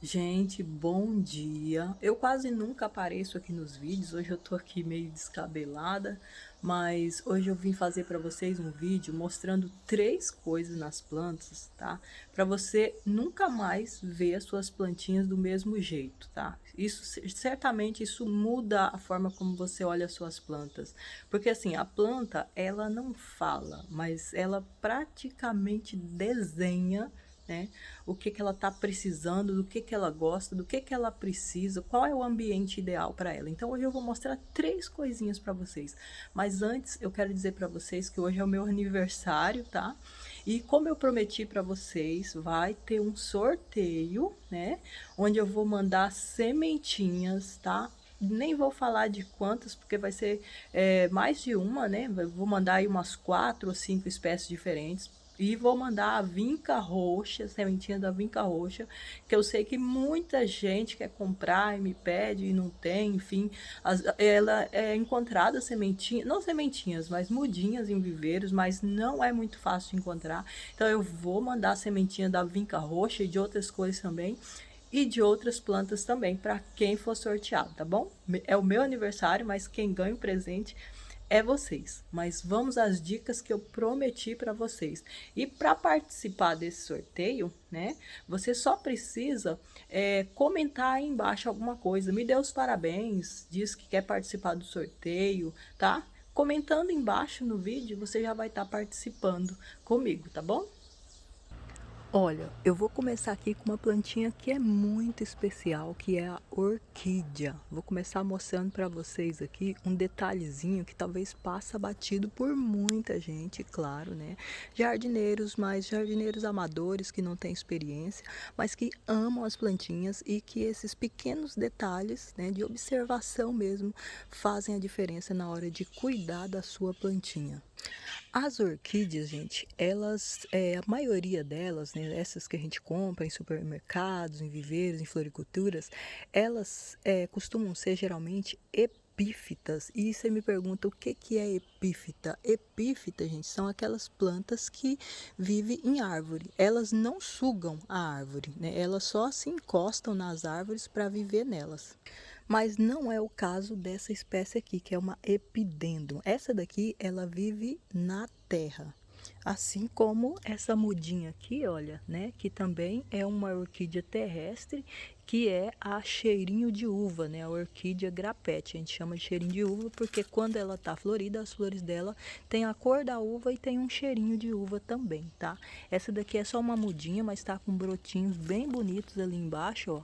Gente, bom dia. Eu quase nunca apareço aqui nos vídeos. Hoje eu tô aqui meio descabelada, mas hoje eu vim fazer para vocês um vídeo mostrando três coisas nas plantas, tá? Para você nunca mais ver as suas plantinhas do mesmo jeito, tá? Isso certamente isso muda a forma como você olha as suas plantas, porque assim, a planta, ela não fala, mas ela praticamente desenha, né? O que que ela está precisando, do que ela gosta, do que ela precisa, qual é o ambiente ideal para ela. Então hoje eu vou mostrar três coisinhas para vocês. Mas antes eu quero dizer para vocês que hoje é o meu aniversário, tá? E como eu prometi para vocês, vai ter um sorteio, né? Onde eu vou mandar sementinhas, tá? Nem vou falar de quantas, porque vai ser mais de uma, né? Vou mandar aí umas 4 ou 5 espécies diferentes. E vou mandar a vinca roxa, sementinha da vinca roxa, que eu sei que muita gente quer comprar e me pede e não tem, enfim. Ela é encontrada sementinha, não sementinhas, mas mudinhas em viveiros, mas não é muito fácil de encontrar. Então eu vou mandar a sementinha da vinca roxa e de outras coisas também e de outras plantas também para quem for sorteado, tá bom? É o meu aniversário, mas quem ganha o presente é vocês. Mas vamos às dicas que eu prometi para vocês. E para participar desse sorteio, né? Você só precisa comentar aí embaixo alguma coisa. Me dê os parabéns, diz que quer participar do sorteio, tá? Comentando embaixo no vídeo, você já vai estar participando comigo, tá bom? Olha, eu vou começar aqui com uma plantinha que é muito especial, que é a orquídea. Vou começar mostrando para vocês aqui um detalhezinho que talvez passa batido por muita gente, claro, né? Jardineiros, mas jardineiros amadores que não têm experiência, mas que amam as plantinhas e que esses pequenos detalhes, né, de observação mesmo, fazem a diferença na hora de cuidar da sua plantinha. As orquídeas, gente, elas, a maioria delas, né, essas que a gente compra em supermercados, em viveiros, em floriculturas, elas costumam ser geralmente epífitas. E você me pergunta o que é epífita? Epífita, gente, são aquelas plantas que vivem em árvore. Elas não sugam a árvore, né? Elas só se encostam nas árvores para viver nelas. Mas não é o caso dessa espécie aqui, que é uma epidendrum. Essa daqui, ela vive na terra. Assim como essa mudinha aqui, olha, né, que também é uma orquídea terrestre, que é a cheirinho de uva, né, a orquídea grapete. A gente chama de cheirinho de uva porque quando ela tá florida, as flores dela têm a cor da uva e tem um cheirinho de uva também, tá? Essa daqui é só uma mudinha, mas tá com brotinhos bem bonitos ali embaixo, ó,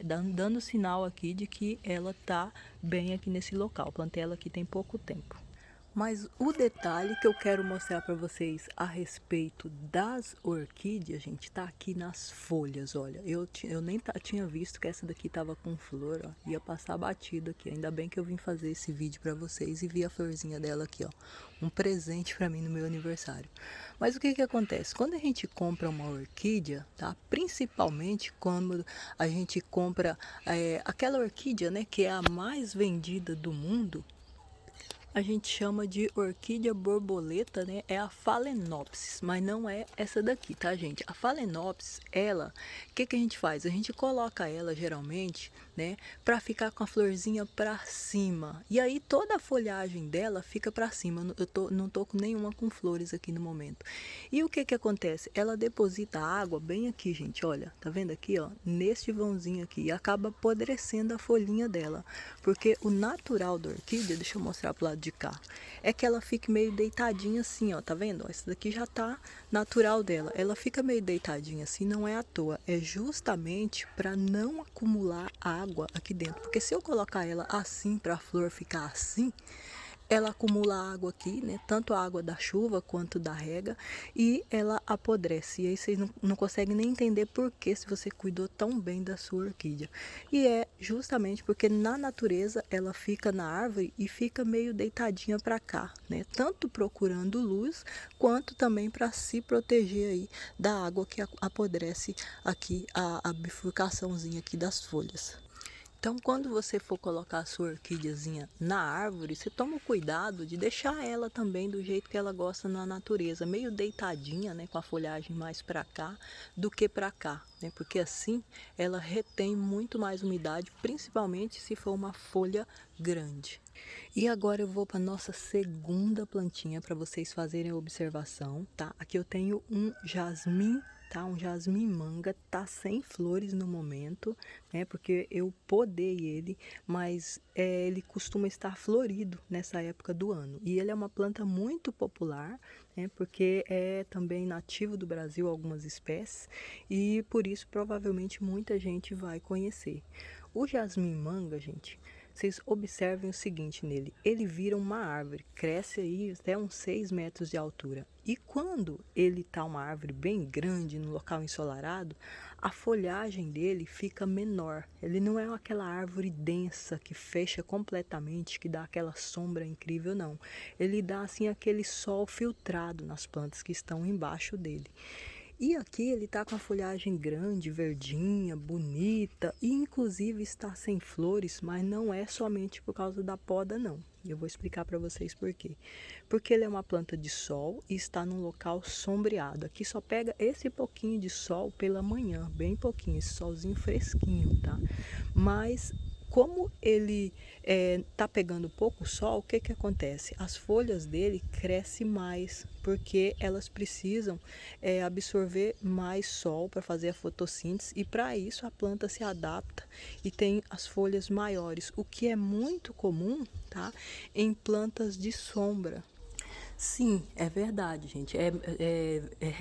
dando sinal aqui de que ela tá bem aqui nesse local. Plantei ela aqui tem pouco tempo. Mas o detalhe que eu quero mostrar para vocês a respeito das orquídeas, gente, tá aqui nas folhas, olha. Eu nem tinha visto que essa daqui tava com flor, ó. Ia passar batido aqui. Ainda bem que eu vim fazer esse vídeo para vocês e vi a florzinha dela aqui, ó. Um presente para mim no meu aniversário. Mas o que que acontece? Quando a gente compra uma orquídea, tá? Principalmente quando a gente compra aquela orquídea, né, que é a mais vendida do mundo, a gente chama de orquídea borboleta, né? É a Phalaenopsis, mas não é essa daqui, tá, gente? A Phalaenopsis, ela, o que que a gente faz? A gente coloca ela geralmente, né, para ficar com a florzinha para cima. E aí toda a folhagem dela fica para cima. Não tô com nenhuma com flores aqui no momento. E o que que acontece? Ela deposita água bem aqui, gente, olha. Tá vendo aqui, ó? Neste vãozinho aqui e acaba apodrecendo a folhinha dela, porque o natural da orquídea, deixa eu mostrar pro lado de cá, é que ela fique meio deitadinha assim, ó, tá vendo? Essa daqui já tá natural dela. Ela fica meio deitadinha assim, não é à toa, é justamente para não acumular água aqui dentro. Porque se eu colocar ela assim para a flor ficar assim, ela acumula água aqui, né? Tanto a água da chuva quanto da rega, e ela apodrece. E aí vocês não conseguem nem entender por que, se você cuidou tão bem da sua orquídea. E é justamente porque na natureza ela fica na árvore e fica meio deitadinha para cá, né? Tanto procurando luz quanto também para se proteger aí da água que apodrece aqui a bifurcaçãozinha aqui das folhas. Então, quando você for colocar a sua orquídeazinha na árvore, você toma o cuidado de deixar ela também do jeito que ela gosta na natureza, meio deitadinha, né, com a folhagem mais para cá do que para cá, né? Porque assim ela retém muito mais umidade, principalmente se for uma folha grande. E agora eu vou para nossa segunda plantinha para vocês fazerem a observação, tá? Aqui eu tenho um jasmim, tá? Um jasmim manga, tá sem flores no momento, né? Porque eu podei ele, mas ele costuma estar florido nessa época do ano. E ele é uma planta muito popular, né? Porque é também nativo do Brasil, algumas espécies, e por isso provavelmente muita gente vai conhecer. O jasmim manga, gente, vocês observem o seguinte nele, ele vira uma árvore, cresce aí até uns 6 metros de altura. E quando ele está uma árvore bem grande, no local ensolarado, a folhagem dele fica menor. Ele não é aquela árvore densa que fecha completamente, que dá aquela sombra incrível, não. Ele dá assim aquele sol filtrado nas plantas que estão embaixo dele. E aqui ele está com a folhagem grande, verdinha, bonita, e inclusive está sem flores, mas não é somente por causa da poda, não. Eu vou explicar para vocês por quê. Porque ele é uma planta de sol e está num local sombreado. Aqui só pega esse pouquinho de sol pela manhã, bem pouquinho, esse solzinho fresquinho, tá? Mas como ele tá pegando pouco sol, o que que acontece? As folhas dele crescem mais, porque elas precisam absorver mais sol para fazer a fotossíntese, e para isso a planta se adapta e tem as folhas maiores, o que é muito comum, tá? Em plantas de sombra. Sim, é verdade, gente.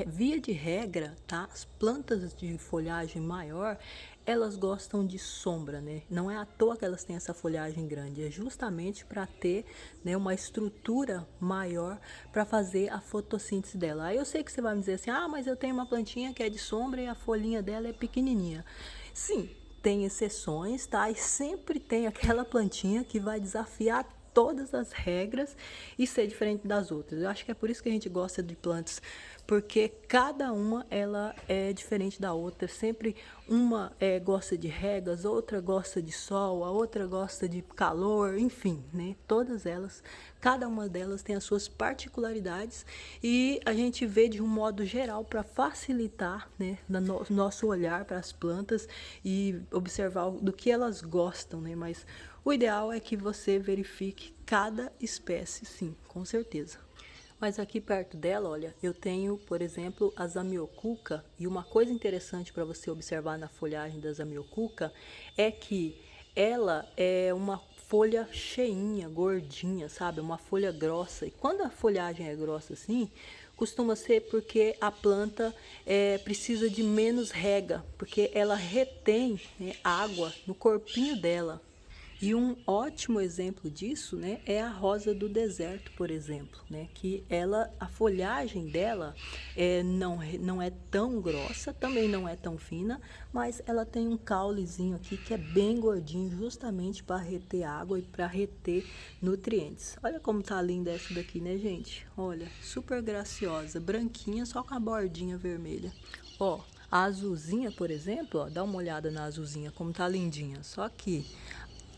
Via de regra, tá? As plantas de folhagem maior, elas gostam de sombra, né? Não é à toa que elas têm essa folhagem grande, é justamente para ter, né, uma estrutura maior para fazer a fotossíntese dela. Aí eu sei que você vai me dizer assim, ah, mas eu tenho uma plantinha que é de sombra e a folhinha dela é pequenininha. Sim, tem exceções, tá? E sempre tem aquela plantinha que vai desafiar todas as regras e ser diferente das outras. Eu acho que é por isso que a gente gosta de plantas, porque cada uma ela é diferente da outra. Sempre uma gosta de regras, outra gosta de sol, a outra gosta de calor, enfim, né? Todas elas, cada uma delas tem as suas particularidades, e a gente vê de um modo geral para facilitar, né, nosso olhar para as plantas e observar do que elas gostam, né? Mas o ideal é que você verifique cada espécie, sim, com certeza. Mas aqui perto dela, olha, eu tenho, por exemplo, a zamioculca, e uma coisa interessante para você observar na folhagem da zamioculca é que ela é uma folha cheinha, gordinha, sabe? Uma folha grossa. E quando a folhagem é grossa assim, costuma ser porque a planta precisa de menos rega, porque ela retém, né, água no corpinho dela. E um ótimo exemplo disso, né, é a rosa do deserto, por exemplo, né, que a folhagem dela não é tão grossa, também não é tão fina, mas ela tem um caulezinho aqui que é bem gordinho, justamente para reter água e para reter nutrientes. Olha como tá linda essa daqui, né, gente? Olha, super graciosa, branquinha, só com a bordinha vermelha. Ó, a azulzinha, por exemplo, ó, dá uma olhada na azulzinha, como tá lindinha. Só que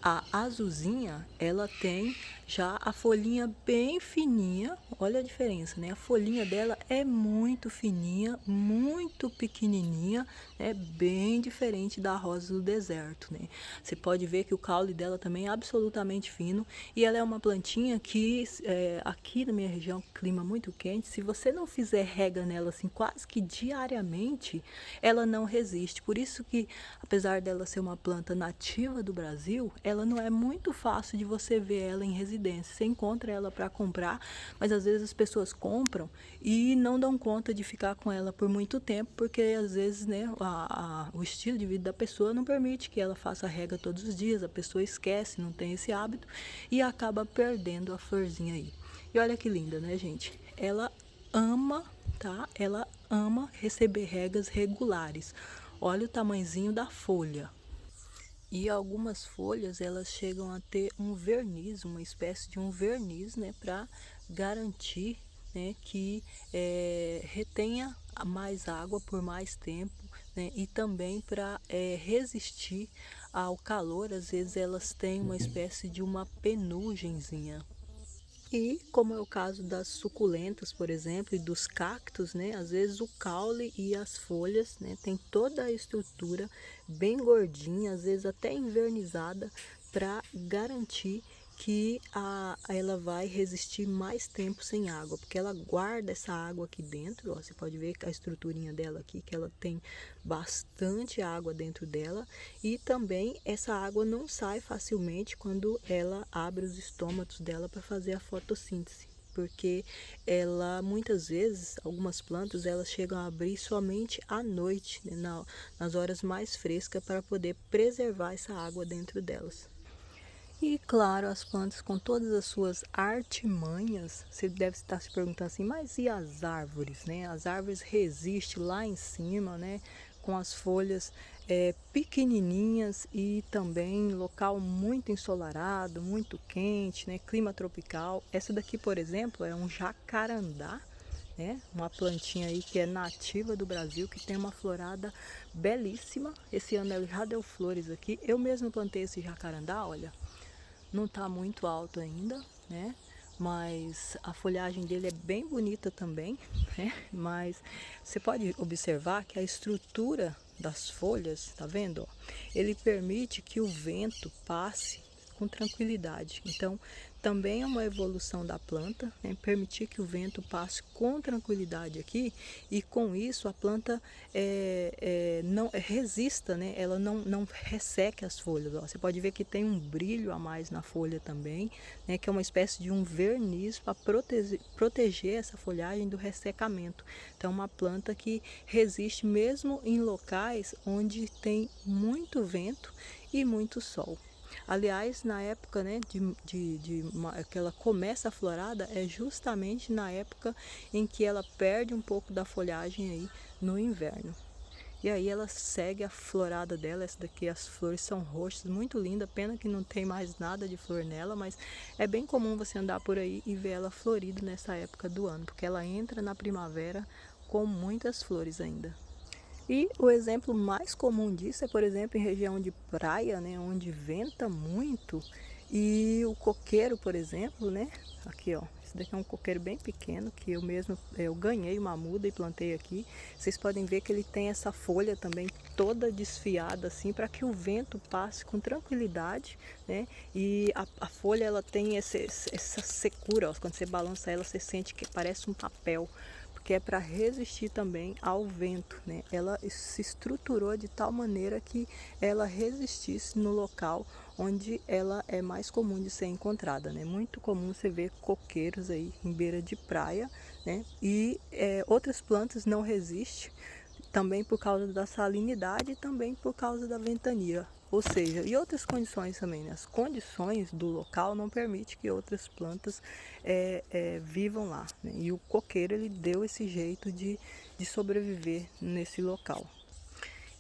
a azulzinha, ela tem já a folhinha bem fininha, olha a diferença, né? A folhinha dela é muito fininha, muito pequenininha, né? Bem diferente da rosa do deserto, né? Você pode ver que o caule dela também é absolutamente fino, e ela é uma plantinha que aqui na minha região, clima muito quente, se você não fizer rega nela assim quase que diariamente, ela não resiste. Por isso que, apesar dela ser uma planta nativa do Brasil, ela não é muito fácil de você ver ela em residência. Você encontra ela para comprar, mas às vezes as pessoas compram e não dão conta de ficar com ela por muito tempo, porque às vezes, né, o estilo de vida da pessoa não permite que ela faça rega todos os dias, a pessoa esquece, não tem esse hábito e acaba perdendo a florzinha aí. E olha que linda, né, gente? Ela ama, tá? Ela ama receber regas regulares. Olha o tamanhozinho da folha. E algumas folhas elas chegam a ter um verniz, uma espécie de um verniz, né, para garantir, né, que retenha mais água por mais tempo, né? E também para resistir ao calor. Às vezes elas têm uma espécie de uma penugemzinha. E como é o caso das suculentas, por exemplo, e dos cactos, né? Às vezes o caule e as folhas, né, tem toda a estrutura bem gordinha, às vezes até invernizada, para garantir que ela vai resistir mais tempo sem água, porque ela guarda essa água aqui dentro, ó, você pode ver a estruturinha dela aqui, que ela tem bastante água dentro dela, e também essa água não sai facilmente quando ela abre os estômatos dela para fazer a fotossíntese, porque ela muitas vezes, algumas plantas, elas chegam a abrir somente à noite, né, nas horas mais frescas, para poder preservar essa água dentro delas. E claro, as plantas com todas as suas artimanhas, você deve estar se perguntando assim, mas e as árvores, né? As árvores resistem lá em cima, né? Com as folhas pequenininhas e também local muito ensolarado, muito quente, né? Clima tropical. Essa daqui, por exemplo, é um jacarandá, né? Uma plantinha aí que é nativa do Brasil, que tem uma florada belíssima. Esse ano ela já deu flores aqui. Eu mesmo plantei esse jacarandá, olha. Não está muito alto ainda, né? Mas a folhagem dele é bem bonita também, né? Mas você pode observar que a estrutura das folhas, tá vendo? Ó? Ele permite que o vento passe com tranquilidade. Então, também é uma evolução da planta, né? Permitir que o vento passe com tranquilidade aqui, e com isso a planta não resista, né? Ela não resseque as folhas. Ó. Você pode ver que tem um brilho a mais na folha também, né? Que é uma espécie de um verniz para proteger essa folhagem do ressecamento. Então, uma planta que resiste mesmo em locais onde tem muito vento e muito sol. Aliás, na época, né, que ela começa a florada, é justamente na época em que ela perde um pouco da folhagem aí no inverno. E aí ela segue a florada dela. Essa daqui, as flores são roxas, muito linda, pena que não tem mais nada de flor nela, mas é bem comum você andar por aí e ver ela florida nessa época do ano, porque ela entra na primavera com muitas flores ainda. E o exemplo mais comum disso é, por exemplo, em região de praia, né, onde venta muito, e o coqueiro, por exemplo, né, aqui ó, esse daqui é um coqueiro bem pequeno, que eu ganhei uma muda e plantei aqui. Vocês podem ver que ele tem essa folha também toda desfiada assim, para que o vento passe com tranquilidade, né, e a folha ela tem essa secura, ó, quando você balança ela, você sente que parece um papel, que é para resistir também ao vento, né? Ela se estruturou de tal maneira que ela resistisse no local onde ela é mais comum de ser encontrada, né? Muito comum você ver coqueiros aí em beira de praia, né? E outras plantas não resistem, também por causa da salinidade e também por causa da ventania. Ou seja, e outras condições também, né? As condições do local não permitem que outras plantas vivam lá, né? E o coqueiro, ele deu esse jeito de sobreviver nesse local.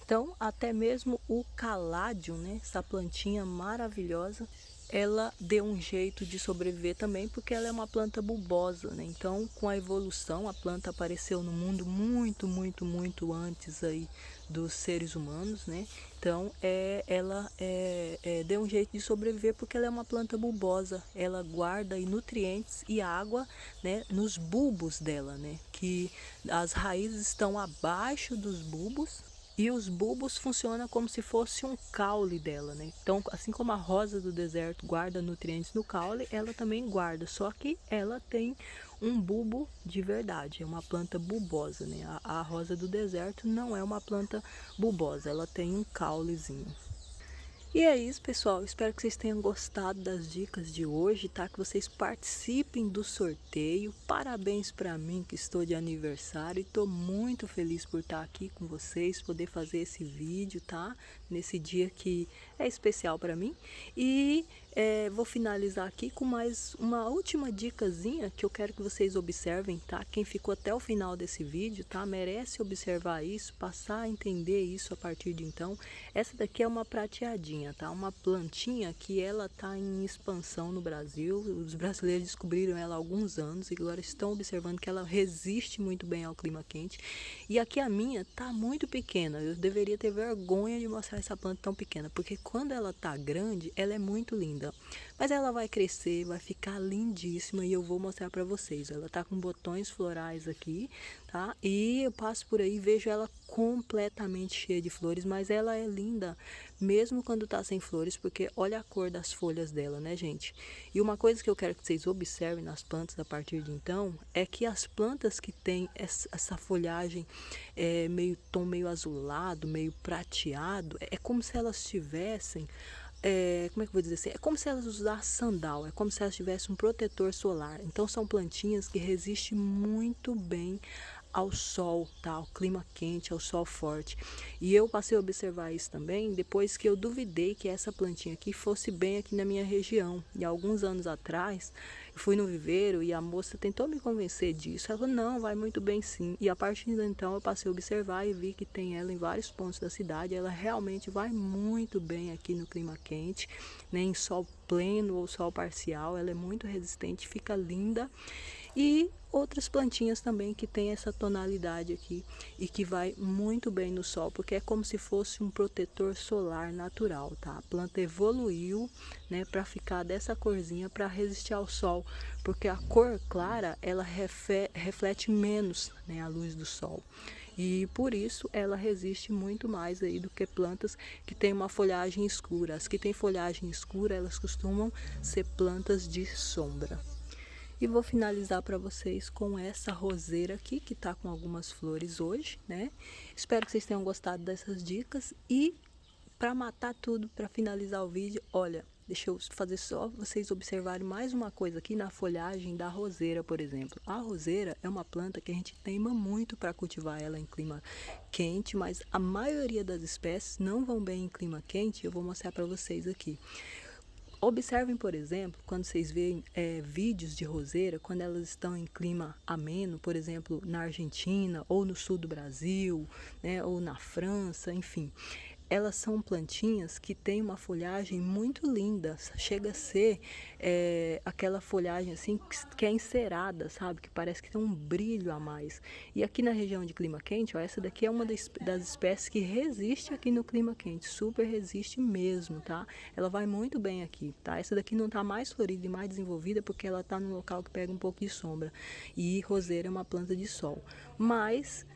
Então, até mesmo o caládio, né? Essa plantinha maravilhosa, ela deu um jeito de sobreviver também, porque ela é uma planta bulbosa, né? Então, com a evolução, a planta apareceu no mundo muito antes aí dos seres humanos, né? Então, ela deu um jeito de sobreviver porque ela é uma planta bulbosa. Ela guarda aí nutrientes e água, né, nos bulbos dela, né? Que as raízes estão abaixo dos bulbos, e os bulbos funcionam como se fosse um caule dela, né? Então, assim como a rosa do deserto guarda nutrientes no caule, ela também guarda, só que ela tem um bulbo de verdade, é uma planta bulbosa, né? A rosa do deserto não é uma planta bulbosa, ela tem um caulezinho. E é isso, pessoal. Espero que vocês tenham gostado das dicas de hoje, tá? Que vocês participem do sorteio. Parabéns para mim, que estou de aniversário, e estou muito feliz por estar aqui com vocês, poder fazer esse vídeo, tá? Nesse dia que é especial para mim. E Vou finalizar aqui com mais uma última dicasinha que eu quero que vocês observem, tá? Quem ficou até o final desse vídeo, tá? Merece observar isso, passar a entender isso a partir de então. Essa daqui é uma prateadinha, tá? Uma plantinha que ela tá em expansão no Brasil. Os brasileiros descobriram ela há alguns anos e agora estão observando que ela resiste muito bem ao clima quente. E aqui a minha tá muito pequena. Eu deveria ter vergonha de mostrar essa planta tão pequena, porque quando ela tá grande, ela é muito linda. Mas ela vai crescer, vai ficar lindíssima e eu vou mostrar para vocês. Ela tá com botões florais aqui, tá? E eu passo por aí e vejo ela completamente cheia de flores, mas ela é linda mesmo quando tá sem flores, porque olha a cor das folhas dela, né, gente? E uma coisa que eu quero que vocês observem nas plantas a partir de então, é que as plantas que têm essa folhagem meio tom meio azulado, meio prateado, é como se elas tivessem como é que eu vou dizer assim? É como se elas usassem sandal, é como se elas tivessem um protetor solar. Então são plantinhas que resistem muito bem ao sol, tá? Ao clima quente, ao sol forte. E eu passei a observar isso também depois que eu duvidei que essa plantinha aqui fosse bem aqui na minha região. E alguns anos atrás, eu fui no viveiro e a moça tentou me convencer disso. Ela falou, não, vai muito bem sim. E a partir de então eu passei a observar e vi que tem ela em vários pontos da cidade. Ela realmente vai muito bem aqui no clima quente, né? Em sol pleno ou sol parcial. Ela é muito resistente, fica linda. E outras plantinhas também que tem essa tonalidade aqui e que vai muito bem no sol, porque é como se fosse um protetor solar natural, tá? A planta evoluiu, né, para ficar dessa corzinha para resistir ao sol, porque a cor clara ela reflete menos, né, a luz do sol. E por isso ela resiste muito mais aí do que plantas que têm uma folhagem escura. As que têm folhagem escura, elas costumam ser plantas de sombra. E vou finalizar para vocês com essa roseira aqui, que tá com algumas flores hoje, né? Espero que vocês tenham gostado dessas dicas. E para matar tudo, para finalizar o vídeo, olha, deixa eu fazer só vocês observarem mais uma coisa aqui na folhagem da roseira, por exemplo. A roseira é uma planta que a gente teima muito para cultivar ela em clima quente, mas a maioria das espécies não vão bem em clima quente. Eu vou mostrar para vocês aqui. Observem, por exemplo, quando vocês veem vídeos de roseira, quando elas estão em clima ameno, por exemplo, na Argentina ou no sul do Brasil, né, ou na França, enfim. Elas são plantinhas que têm uma folhagem muito linda, chega a ser aquela folhagem assim que é encerada, sabe? Que parece que tem um brilho a mais. E aqui na região de clima quente, ó, essa daqui é uma das espécies que resiste aqui no clima quente, super resiste mesmo, tá? Ela vai muito bem aqui, tá? Essa daqui não tá mais florida e mais desenvolvida porque ela tá num local que pega um pouco de sombra. E roseira é uma planta de sol. Mas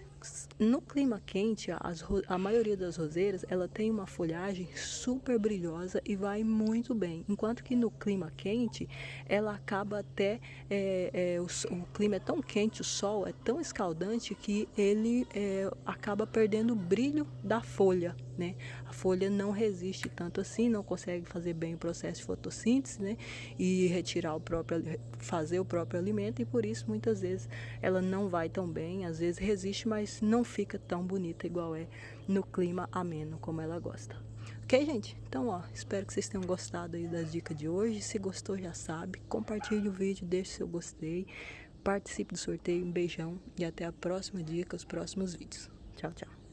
no clima quente, a maioria das roseiras, ela tem uma folhagem super brilhosa e vai muito bem. Enquanto que no clima quente, ela acaba até, o clima é tão quente, o sol é tão escaldante que ele acaba perdendo o brilho da folha, né? A folha não resiste tanto assim, não consegue fazer bem o processo de fotossíntese, né? E fazer o próprio alimento, e por isso muitas vezes ela não vai tão bem, às vezes resiste, mas não fica tão bonita igual é no clima ameno como ela gosta. Ok, gente? Então, ó, espero que vocês tenham gostado aí das dicas de hoje. Se gostou, já sabe, compartilhe o vídeo, deixe seu gostei, participe do sorteio, um beijão e até a próxima dica, os próximos vídeos. Tchau, tchau.